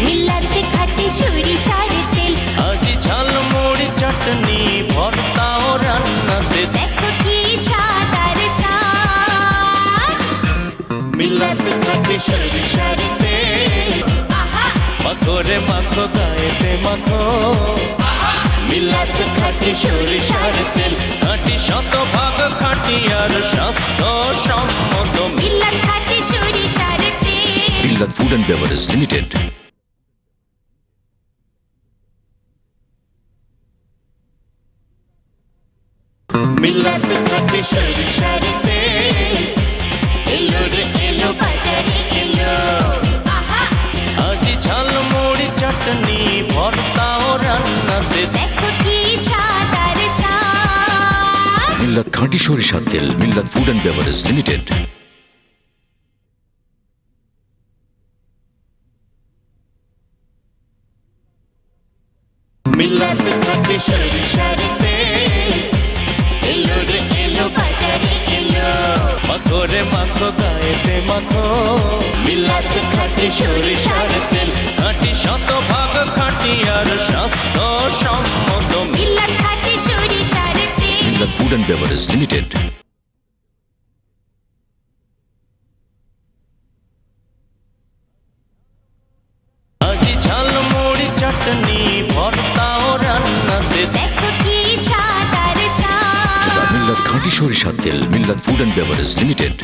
মিল্লাত খাঁটি সরিষার তেল আজি ঝাল মুড়ি চাটনি ভর্তা ও রান্নাতে দেখো কি স্বাদ আর স্বাদ মিল্লাত খাঁটি সরিষার তেল মাখো রে মাখো গায়েতে মাখো মিল্লাত খাঁটি সরিষার তেল খাঁটি শতভাগ খাঁটি আর স্বাস্থ্য সম্মত মিল্লাত খাঁটি সরিষার তেল মিল্লাত ফুড অ্যান্ড বেভারেজ লিমিটেড। মিল্লাত খাঁটি সরিষার তেল এলো রে এলো বাজারে এলো আজি ঝাল মুড়ি চাটনি ভর্তা ও রান্নাতে দেখো কি স্বাদ আর স্বাদ মিল্লাত খাঁটি সরিষার তেল মিল্লাত ফুড অ্যান্ড বেভারেজ লিমিটেড। মিল্লাত খাঁটি সরিষার তেল এলো রে এলো বাজারে এলো মাখো রে মাখো গায়েতে মাখো মিল্লাত খাঁটি সরিষার তেল খাঁটি শতভাগ খাঁটি আর স্বাস্থ্য সম্মত মিল্লাত খাঁটি সরিষার তেল মিল্লাত ফুড অ্যান্ড বেভারেজ লিমিটেড। আজি ঝাল মুড়ি চাটনি ভর্তা ও রান্নাতে দেখো কি স্বাদ আর স্বাদ মিল্লাত খাঁটি সরিষার তেল মিল্লাত ফুড অ্যান্ড বেভারেজ লিমিটেড।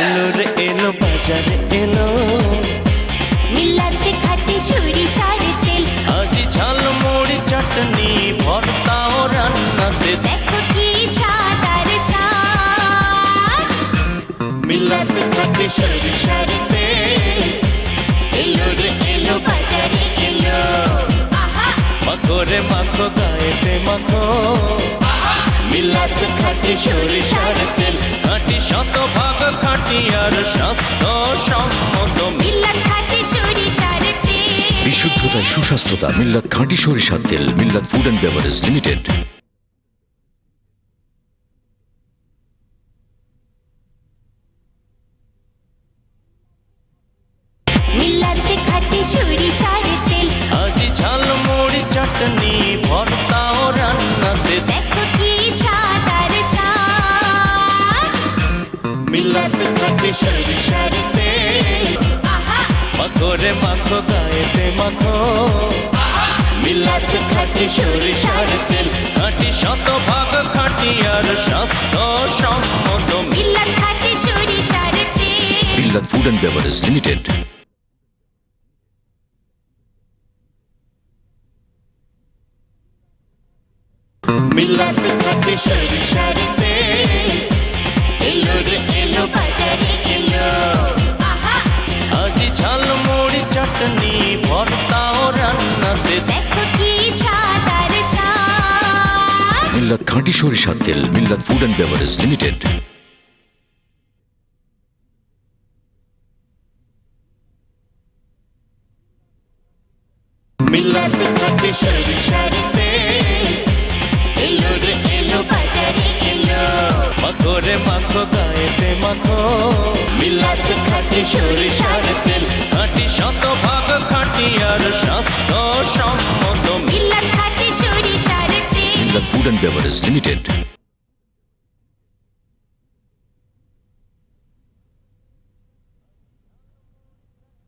এলো রে এলো বাজারে এলো মিল্লাত খাঁটি সরিষার তেল আজি ঝাল মুড়ি চাটনি ভর্তা ও রান্নাতে দেখো কি স্বাদ আর স্বাদ মিল্লাত খাঁটি সরিষার তেল এলো রে এলো বাজারে এলো মাখো রে মাখো গায়েতে মাখো মিল্লাত খাঁটি সরিষার তেল খাঁটি শতভাগ খাঁটি আর স্বাস্থ্য সম্মত মিল্লাত খাঁটি সরিষার তেল বিশুদ্ধতায় সুস্বাস্থ্যতা মিল্লাত খাঁটি সরিষার তেল মিল্লাত ফুড অ্যান্ড বেভারেজ লিমিটেড। মিল্লাত খাঁটি সরিষার তেল আজি ঝাল মুড়ি চাটনি ভর্তা ও রান্নাতে দেখো কি স্বাদ আর স্বাদ মিল্লাত খাঁটি সরিষার তেল মাখো রে মাখো গায়েতে মাখো মিল্লাত খাঁটি সরিষার তেল খাঁটি শতভাগ খাঁটি আর স্বাস্থ্য সম্মত মিল্লাত খাঁটি সরিষার তেল মিল্লাত ফুড অ্যান্ড বেভারেজ লিমিটেড। মিল্লাত খাঁটি সরিষার তেল এলো রে এলো বাজারে এলো আজি ঝাল মুড়ি চাটনি ভর্তা ও রান্নাতে দেখো কি স্বাদ আর স্বাদ মিল্লাত খাঁটি সরিষার তেল মিল্লাত ফুড অ্যান্ড বেভারেজ লিমিটেড। মিল্লাত খাঁটি সরিষার তেল এলো রে এলো বাজারে এলো মাখো রে মাখো গায়েতে মাখো মিল্লাত খাঁটি সরিষার তেল খাঁটি শতভাগ খাঁটি আর স্বাস্থ্য সম্মত মিল্লাত খাঁটি সরিষার তেল মিল্লাত ফুড অ্যান্ড বেভারেজ লিমিটেড।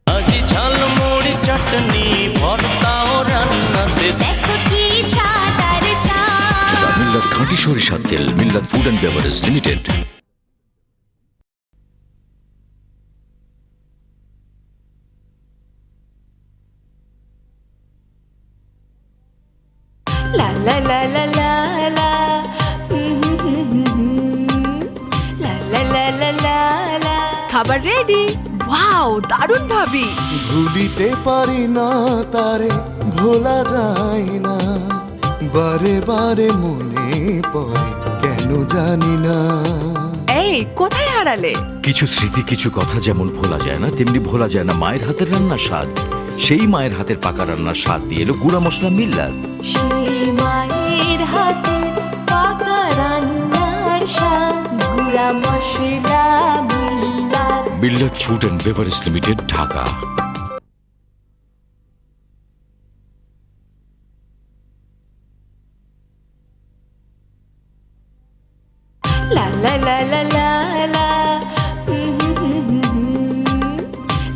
আজি ঝাল মুড়ি চাটনি ভর্তা ও রান্নাতে দেখো কি স্বাদ আর স্বাদ মিল্লাত খাঁটি সরিষার তেল মিল্লাত ফুড অ্যান্ড বেভারেজ লিমিটেড। লা লা লা লা লা লা লা লা লা লা লা লা। খাবার রেডি। ওয়াও, দারুণ ভাবি। ভুলিতে পারি না তারে, ভোলা যায় না, বারে বারে মনে পড়ে, কেন জানি না। এই, কোথায় হারালে? কিছু স্মৃতি, কিছু কথা যেমন ভোলা যায় না, তেমনি ভোলা যায় না মায়ের হাতের রান্নার স্বাদ। সেই মায়ের হাতের পাকা রান্নার স্বাদ দিয়ে এলো গুঁড়া মশলা মিল্লাত। সেই মায়ের হাতে পাকা রান্নার স্বাদ, গুঁড়া মশলা মিল্লাত। মিল্লাত food and beverage limited, Dhaka. লা লা লা লা লা লা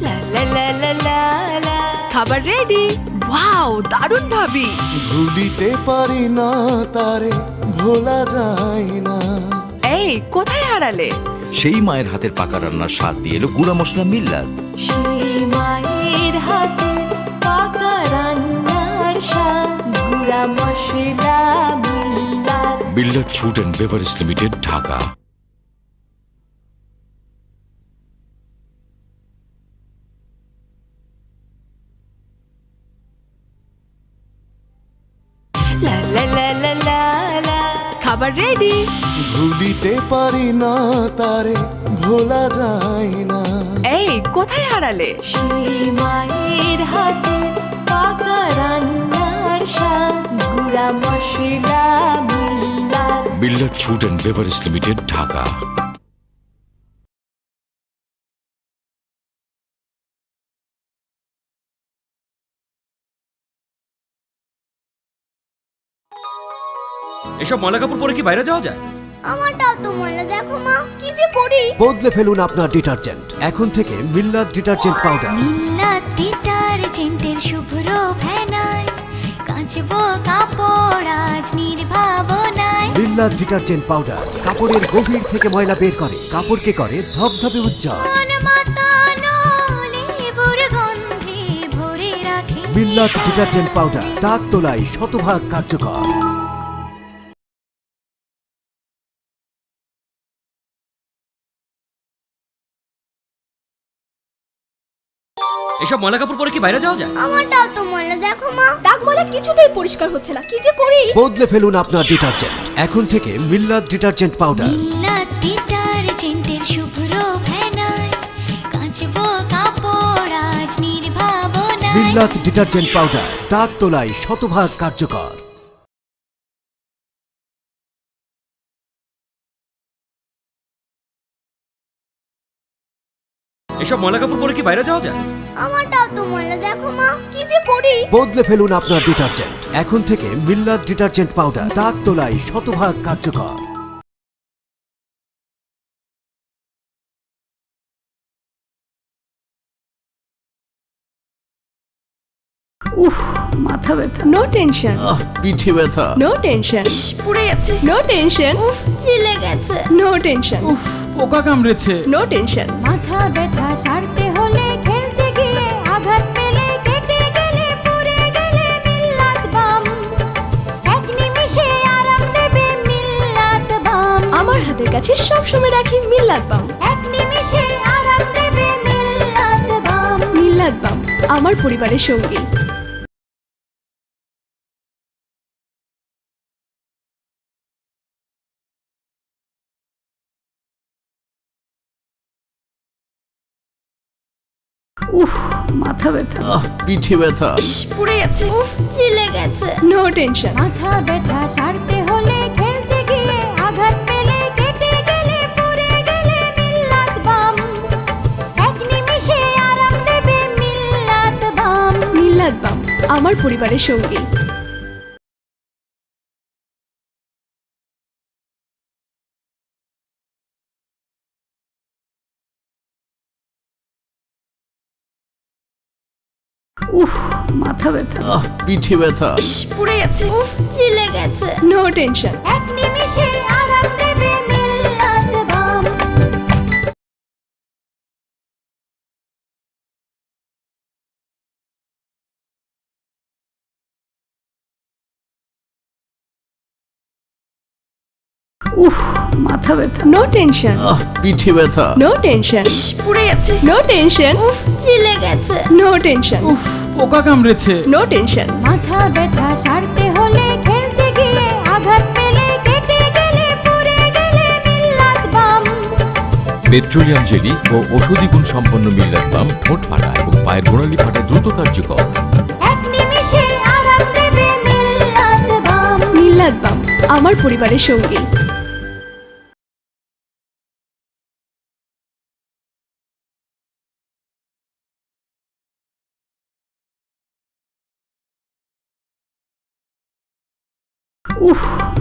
লা লা লা লা লা লা। খাবার রেডি। ওয়াও, দারুণ ভাবি। ভুলিতে পারি না তারে, ভোলা যায় না। এই, কোথায় হারালে? সেই মায়ের হাতের পাকা রান্নার স্বাদ দিয়ে এলো গুঁড়া মশলা মিল্লাত। সেই মায়ের হাতে পাকা রান্নার স্বাদ, গুঁড়া মশলা মিল্লাত। মিল্লাত food and beverage limited, Dhaka. লা লা লা লা লা লা। খাবার রেডি। ভুলিতে পারি না তারে, ভোলা যায় না। এই, কোথায় হারালে? সেই মায়ের হাতে পাকা রান্নার স্বাদ, গুঁড়া মশলা মিল্লাত। মিল্লাত food and beverage limited, Dhaka. এসব ময়লা কাপড় পরে কি বাইরে যাওয়া যায়? আমারটাও তো ময়লা, দেখো মা কি যে করি। বদলে ফেলুন আপনার ডিটারজেন্ট, এখন থেকে মিল্লাত ডিটারজেন্ট পাউডার। মিল্লাত ডিটারজেন্টের শুভ্র ফেনায় কাচবো কাপড় আজ নির্ভাবনায়। মিল্লাত ডিটারজেন্ট পাউডার কাপড়ের গভীর থেকে ময়লা বের করে, কাপড়কে করে ধবধবে উজ্জ্বল। মন মাতানো লেবুর গন্ধে ভরে রাখে। মিল্লাত ডিটারজেন্ট পাউডার দাগ তোলায় শতভাগ কার্যকর। এসব ময়লা কাপড় পরে কি বাইরে যাওয়া যায়? আমারটাও তো ময়লা, দেখো মা দাগ ময়লা কিছুতেই পরিষ্কার হচ্ছে না, কি যে করি। বদলে ফেলুন আপনার ডিটারজেন্ট, এখন থেকে মিল্লাত ডিটারজেন্ট পাউডার। মিল্লাত ডিটারজেন্টের শুভ্র ফেনায় কাচবো কাপড় আজ নির্ভাবনায়। মিল্লাত ডিটারজেন্ট পাউডার দাগ তোলায় শতভাগ কার্যকর। এসব ময়লা কাপড় পরে কি বাইরে যাওয়া যায়? আমারটাও তো ময়লা, দেখো মা কি যে করি। বদলে ফেলুন আপনার ডিটারজেন্ট, এখন থেকে মিল্লাত ডিটারজেন্ট পাউডার দাগ তোলায় শতভাগ কার্যকর। উফ, মাথা ব্যথা। No tension. পিঠে ব্যথা। No tension. পুড়ে গেছে। No tension. উফ, ছিলে গেছে। No tension. উফ, পোকা কামড়েছে। No tension. মাথা ব্যথা সারতে হলে খেলতে গিয়ে আঘাত পেলে কেটে গেলে পুড়ে গেলে মিল্লাত বাম এক নিমিষে আরাম দেবে মিল্লাত বাম। আমার হাতের কাছে সবসময় রাখি মিল্লাত বাম। এক নিমিষে আরাম দেবে মিল্লাত বাম। মিল্লাত বাম আমার পরিবারের সঙ্গী। উফ, মাথা ব্যথা। পিঠে ব্যথা। পুড়ে গেছে। উফ, ছিলে গেছে। No tension. মাথা ব্যথা সারতে হলে খেলতে গিয়ে আঘাত পেলে কেটে গেলে পুড়ে গেলে মিল্লাত বাম এক নিমিষে আরাম দেবে মিল্লাত বাম। মিল্লাত বাম আমার পরিবারের সঙ্গী। মাথা ব্যথা, পিঠে ব্যথা, পুড়ে গেছে, উফ চিলে গেছে। No tension. এক নিমিষে আরাম দেবে মিল্লাত বাম। মাথা ব্যথা, নো টেনশন। পিঠে ব্যথা, নো টেনশন। পুড়ে গেছে, নো টেনশন। উফ চিলে গেছে। No tension. পোকা কামড়েছে। No tension. মাথা ব্যথা সারতে হলে খেলতে গিয়ে আঘাত পেলে কেটে গেলে পুড়ে গেলে মিল্লাত বাম। পেট্রোলিয়াম জেলি ও ঔষধি গুণ সম্পন্ন মিল্লাত বাম ঠোঁট ফাটা এবং পায়ের গোড়ালি ফাটা দ্রুত কার্যকর। এক নিমিষে আরাম দেবে মিল্লাত বাম। মিল্লাত বাম আমার পরিবারের সঙ্গী।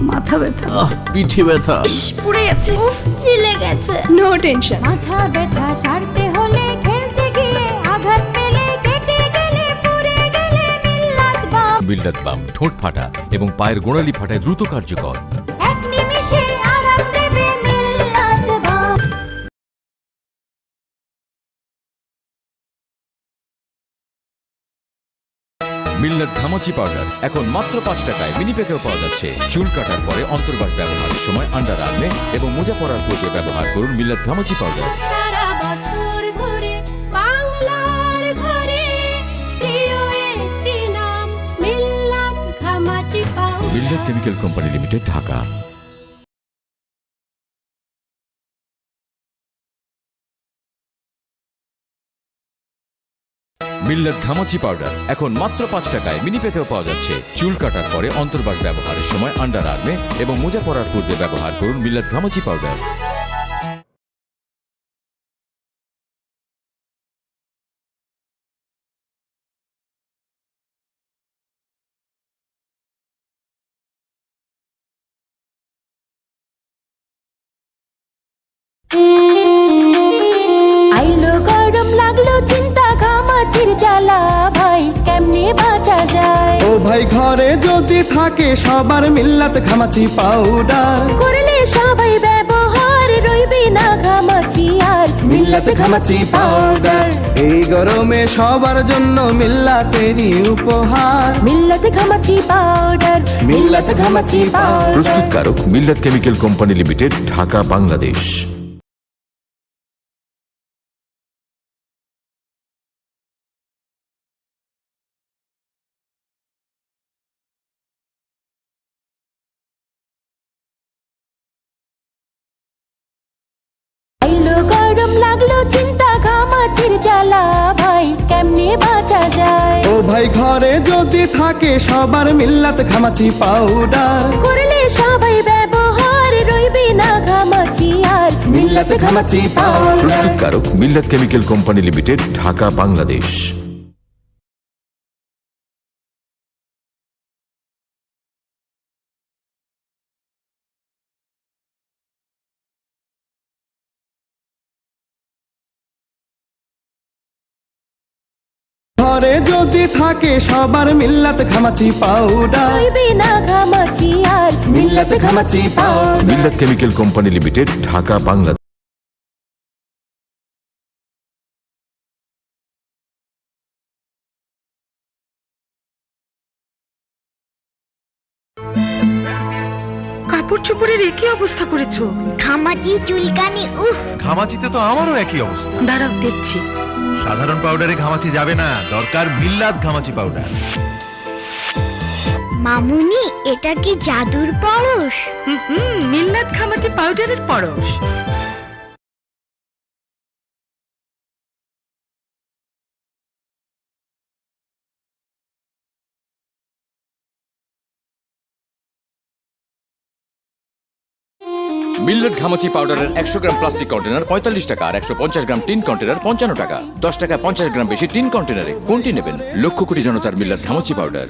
মাথা ব্যথা, পিঠে ব্যথা, পুড়ে গেছে, উফ চিলে গেছে। No tension. মাথা ব্যথা সারতে হলে খেলতে গিয়ে আঘাত পেলে কেটে গেলে পুড়ে গেলে মিল্লাত বাম। মিল্লাত বাম ঠোঁট ফাটা এবং পায়ের গোড়ালি ফাটায় দ্রুত কার্যকর। এক নিমিষে আরাম দেবে মিল্লাত বাম। মিল্লাত ঘামাচি পাউডার এখন মাত্র 5 টাকায় মিনি প্যাকেও পাওয়া যাচ্ছে। চুল কাটার পরে অন্তর্বাস ব্যবহারের সময় আন্ডার আর্মে এবং মোজা পরার পূর্বে ব্যবহার করুন মিল্লাত ঘামাচি পাউডার। সারা বছর ধরে বাংলার ঘরে প্রিয় একটি নাম মিল্লাত ঘামাচি পাউডার। মিল্লাত কেমিক্যাল কোম্পানি লিমিটেড, ঢাকা। মিল্লাত ঘামাচি পাউডার এখন মাত্র 5 টাকায় মিনি প্যাকেও পাওয়া যাচ্ছে। চুল কাটার পরে অন্তর্বাস ব্যবহারের সময় আন্ডার আর্মে এবং মোজা পরার পূর্বে ব্যবহার করুন মিল্লাত ঘামাচি পাউডার। আইলো গরম লাগলো চিন্তা ঘামাচির জ্বালা ভাই কেমনে বাঁচা যায়। ও ভাই ঘরে যদি থাকে সবার মিল্লাত ঘামাচি পাউডার, করলে সবাই ব্যবহার রইবে না ঘামাচি আর। মিল্লাত ঘামাচি পাউডার এই গরমে সবার জন্য মিল্লাতেরই উপহার। মিল্লাত ঘামাচি পাউডার, মিল্লাত ঘামাচি পাউডার। প্রস্তুতকারক মিল্লাত chemical company limited, Dhaka, Bangladesh. আইলো গরম লাগলো চিন্তা ঘামাচির জ্বালা ভাই কেমনে বাঁচা যায়। ও ভাই ঘরে যদি থাকে সবার মিল্লাত ঘামাচি পাউডার, করলে সবাই ব্যবহার রইবে না ঘামাচি আর। মিল্লাত ঘামাচি পাউডার। প্রস্তুতকারক মিল্লাত chemical company limited, Dhaka, Bangladesh. ঘরে যদি থাকে সবার মিল্লাত ঘামাচি পাউডার, রইবে না ঘামাচি আর। মিল্লাত ঘামাচি পাউডার। মিল্লাত chemical company limited, Dhaka, Bangladesh. কাপড় চোপড়ের একই অবস্থা করেছো। ঘামাচি চুলকানি, ঘামাচিতে তো আমারও একই অবস্থা। দাঁড়াও দেখছি। সাধারণ পাউডারে ঘামাচি যাবে না, দরকার মিল্লাত ঘামাচি পাউডার। মামুনি এটা কি জাদুর পরশ? মিল্লাত ঘামাচি পাউডারের পরশ। মিল্লাত ঘামাচি পাউডারের 100 গ্রাম প্লাস্টিক কন্টেনার 45 টাকা আর 150 গ্রাম টিন কন্টেনার 55 টাকা। 10 টাকায় 50 গ্রাম বেশি টিন কন্টেনারে কোনটি নেবেন? লক্ষ কোটি জনতার মিল্লাত ঘামাচি পাউডার।